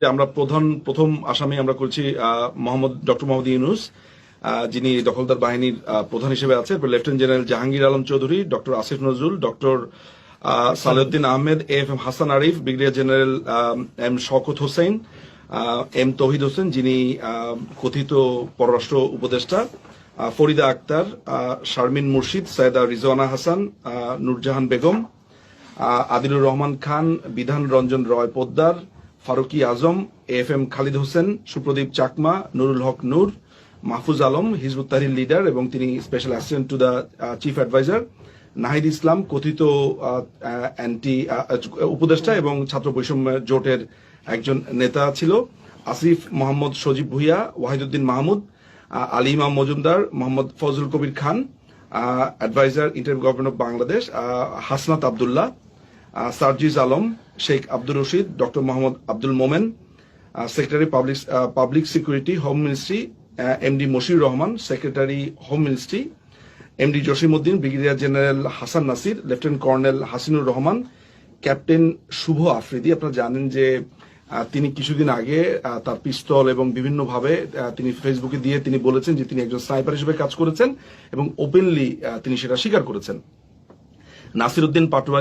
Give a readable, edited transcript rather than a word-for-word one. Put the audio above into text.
আমরা প্রথম আসামি আমরা করছি ডক্টর মোহাম্মদ ইউনুস, যিনি দখলদার বাহিনীর প্রধান হিসেবে আছে। Lieutenant general Jahangir Alam Chowdhury, doctor Asif Nazrul, doctor Salehuddin Ahmed, AFM Hasan Arif, brigadier general M Shawkat Hossain, M Touhid Hossain যিনি কথিত পররাষ্ট্র উপদেষ্টা, ফরিদা আক্তার, শারমিন মুর্শিদ, সৈয়দা রিজওয়ানা হাসান, নূরজাহান বেগম, আদিলুর রহমান খান, বিধান রঞ্জন রয় পোদ্দার, ফারুকি আজম, এএফএম খালিদ হোসেন, সুপ্রদীপ চাকমা, নুরুল হক নূর, মাহফুজ আলম হিজবুত তাহরির লিডার এবং তিনি special assistant to the chief adviser, Nahid Islam কথিত অ্যান্টি উপদেষ্টা এবং ছাত্র বৈষম্য জোটের একজন নেতা ছিল, আসিফ মোহাম্মদ সজীব Bhuiyan, Wahiduddin Mahmud, Ali Imam Majumdar, Mohammad Fazlul Kabir Khan, adviser interim government of Bangladesh, Hasnat Abdullah, Sarjis Alam, Sheikh Abdur Rashid, doctor Mohammad Abdul Momen, secretary public security home ministry MD Moshiur Rahman, secretary home ministry MD Jasimuddin, brigadier general Hasan Nasir, lieutenant colonel Hasinur Rahman, captain Shubho Afridi. আপনারা জানেন যে তিনি কিছুদিন আগে তার পিস্তল এবং বিভিন্নভাবে তিনি ফেসবুকে দিয়ে তিনি বলেছেন যে তিনি একজন স্নাইপার হিসেবে কাজ করেছেন এবং ওপেনলি তিনি সেটা স্বীকার করেছেন। নাসির উদ্দিন পাটোয়ারি